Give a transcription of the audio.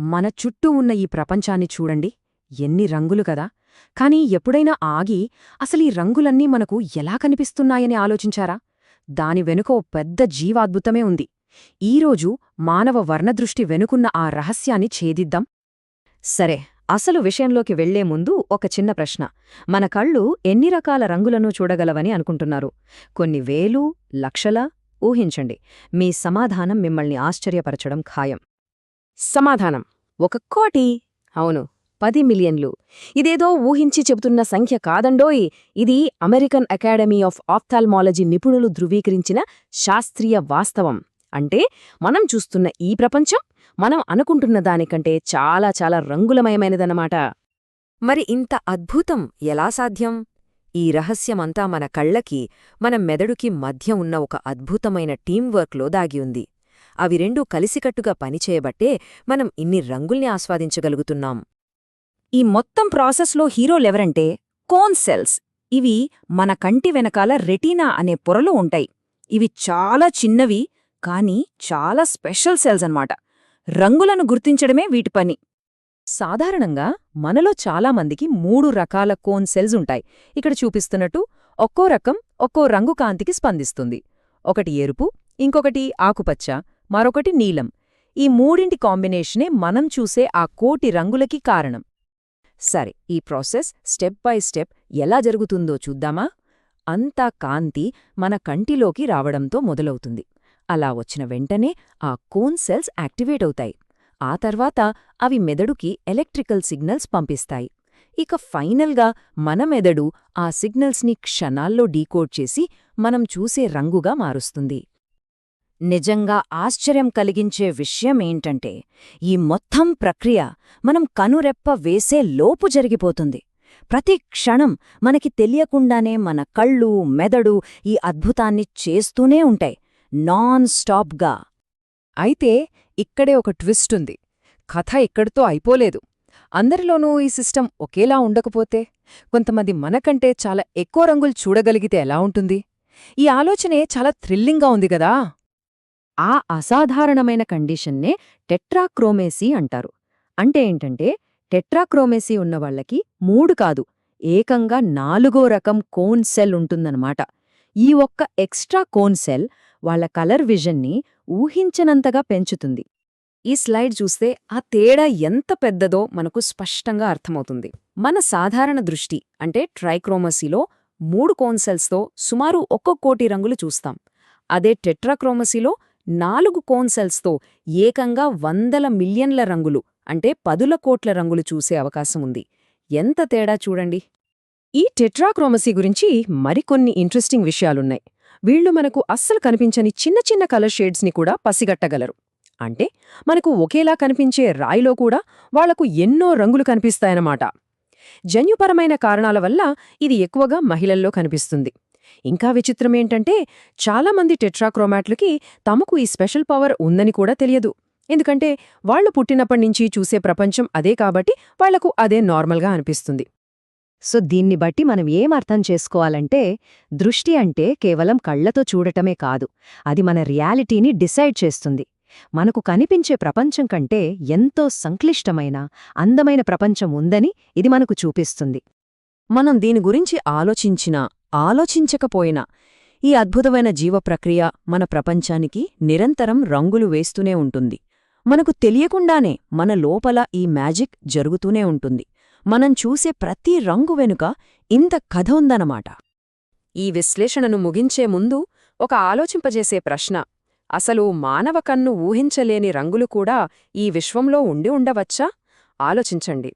మన చుట్టూ ఉన్న ఈ ప్రపంచాన్ని చూడండి, ఎన్ని రంగులు కదా. కానీ ఎప్పుడైనా ఆగి అసలీ రంగులన్నీ మనకు ఎలా కనిపిస్తున్నాయని ఆలోచించారా? దాని వెనుక ఓ పెద్ద జీవాద్భుతమే ఉంది. ఈరోజు మానవ వర్ణదృష్టి వెనుకున్న ఆ రహస్యాన్ని ఛేదిద్దాం. సరే, అసలు విషయంలోకి వెళ్లే ముందు ఒక చిన్న ప్రశ్న. మన కళ్ళు ఎన్ని రకాల రంగులను చూడగలవని అనుకుంటున్నారు? కొన్ని వేలు, లక్షలా? ఊహించండి, మీ సమాధానం మిమ్మల్ని ఆశ్చర్యపరచడం ఖాయం. సమాధానం 1 కోటి. అవును, 10 మిలియన్లు. ఇదేదో ఊహించి చెబుతున్న సంఖ్య కాదండోయ్. ఇది అమెరికన్ అకాడమీ ఆఫ్ ఆప్థాల్మాలజీ నిపుణులు ధృవీకరించిన శాస్త్రీయ వాస్తవం. అంటే మనం చూస్తున్న ఈ ప్రపంచం మనం అనుకుంటున్న దానికంటే చాలా చాలా రంగులమయమైనదన్నమాట. మరి ఇంత అద్భుతం ఎలా సాధ్యం? ఈ రహస్యమంతా మన కళ్ళకి, మన మెదడుకి మధ్య ఉన్న ఒక అద్భుతమైన టీంవర్క్లో దాగి ఉంది. అవి రెండూ కలిసికట్టుగా పనిచేయబట్టే మనం ఇన్ని రంగుల్ని ఆస్వాదించగలుగుతున్నాం. ఈ మొత్తం ప్రాసెస్లో హీరోలెవరంటే కోన్ సెల్స్. ఇవి మన కంటి వెనకాల రెటీనా అనే పొరలో ఉంటాయి. ఇవి చాలా చిన్నవి, కానీ చాలా స్పెషల్ సెల్స్ అన్నమాట. రంగులను గుర్తించడమే వీటి పని. సాధారణంగా మనలో చాలామందికి 3 రకాల కోన్ సెల్స్ ఉంటాయి. ఇక్కడ చూపిస్తున్నట్టు ఒక్కో రకం ఒక్కో రంగు కాంతికి స్పందిస్తుంది. ఒకటి ఎరుపు, ఇంకొకటి ఆకుపచ్చ, మరొకటి నీలం. ఈ మూడింటి కాంబినేషనే మనం చూసే ఆ కోటి రంగులకి కారణం. సరే, ఈ ప్రాసెస్ స్టెప్ బై స్టెప్ ఎలా జరుగుతుందో చూద్దామా? అంతా కాంతి మన కంటిలోకి రావడంతో మొదలవుతుంది. అలా వచ్చిన వెంటనే ఆ కోన్ సెల్స్ యాక్టివేట్ అవుతాయి. ఆ తర్వాత అవి మెదడుకి ఎలక్ట్రికల్ సిగ్నల్స్ పంపిస్తాయి. ఇక ఫైనల్గా మన మెదడు ఆ సిగ్నల్స్ని క్షణాల్లో డీకోడ్ చేసి మనం చూసే రంగుగా మారుస్తుంది. నిజంగా ఆశ్చర్యం కలిగించే విషయమేంటంటే, ఈ మొత్తం ప్రక్రియ మనం కనురెప్ప వేసే లోపు జరిగిపోతుంది. ప్రతి క్షణం మనకి తెలియకుండానే మన కళ్ళు, మెదడు ఈ అద్భుతాన్ని చేస్తూనే ఉంటాయి, నాన్ స్టాప్గా. అయితే ఇక్కడే ఒక ట్విస్ట్ ఉంది. కథ ఇక్కడితో అయిపోలేదు. అందరిలోనూ ఈ సిస్టమ్ ఒకేలా ఉండకపోతే, కొంతమంది మనకంటే చాలా ఎక్కువ రంగులు చూడగలిగితే ఎలా ఉంటుంది? ఈ ఆలోచనే చాలా థ్రిల్లింగ్గా ఉంది గదా. ఆ అసాధారణమైన కండిషన్నే టెట్రాక్రోమేసీ అంటారు. అంటే ఏంటంటే, టెట్రాక్రోమేసీ ఉన్నవాళ్లకి 3 కాదు, ఏకంగా 4వ రకం కోన్ సెల్ ఉంటుందన్నమాట. ఈ ఒక్క ఎక్స్ట్రా కోన్ సెల్ వాళ్ల కలర్ విజన్ని ఊహించనంతగా పెంచుతుంది. ఈ స్లైడ్ చూస్తే ఆ తేడా ఎంత పెద్దదో మనకు స్పష్టంగా అర్థమవుతుంది. మన సాధారణ దృష్టి అంటే ట్రైక్రోమసీలో 3 కోన్ సెల్స్తో సుమారు 1 కోటి రంగులు చూస్తాం. అదే టెట్రాక్రోమసీలో 4 కోన్ సెల్స్తో ఏకంగా 100 మిలియన్ల రంగులు అంటే 10 కోట్ల రంగులు చూసే అవకాశం ఉంది. ఎంత తేడా చూడండి. ఈ టెట్రాక్రోమసీ గురించి మరికొన్ని ఇంట్రెస్టింగ్ విషయాలున్నాయి. వీళ్లు మనకు అస్సలు కనిపించని చిన్న చిన్న కలర్ షేడ్స్ని కూడా పసిగట్టగలరు. అంటే మనకు ఒకేలా కనిపించే రాయిలో కూడా వాళ్లకు ఎన్నో రంగులు కనిపిస్తాయన్నమాట. జన్యుపరమైన కారణాల వల్ల ఇది ఎక్కువగా మహిళల్లో కనిపిస్తుంది. ఇంకా విచిత్రమేంటంటే, చాలామంది టెట్రాక్రోమాట్లకి తమకు ఈ స్పెషల్ పవర్ ఉందని కూడా తెలియదు. ఎందుకంటే వాళ్లు పుట్టినప్పటినుంచి చూసే ప్రపంచం అదే కాబట్టి వాళ్లకు అదే నార్మల్గా అనిపిస్తుంది. సో దీన్ని బట్టి మనం ఏం అర్థం చేసుకోవాలంటే, దృష్టి అంటే కేవలం కళ్లతో చూడటమే కాదు, అది మన రియాలిటీని డిసైడ్ చేస్తుంది. మనకు కనిపించే ప్రపంచం కంటే ఎంతో సంక్లిష్టమైన, అందమైన ప్రపంచం ఉందని ఇది మనకు చూపిస్తుంది. మనం దీని గురించి ఆలోచించినా ఆలోచించకపోయినా ఈ అద్భుతమైన జీవప్రక్రియ మన ప్రపంచానికి నిరంతరం రంగులు వేస్తూనే ఉంటుంది. మనకు తెలియకుండానే మన లోపల ఈ మ్యాజిక్ జరుగుతూనే ఉంటుంది. మనం చూసే ప్రతి రంగు వెనుక ఇంత కథ ఉందన్నమాట. ఈ విశ్లేషణను ముగించే ముందు ఒక ఆలోచింపజేసే ప్రశ్న: అసలు మానవ కన్ను ఊహించలేని రంగులు కూడా ఈ విశ్వంలో ఉండి ఉండవచ్చా? ఆలోచించండి.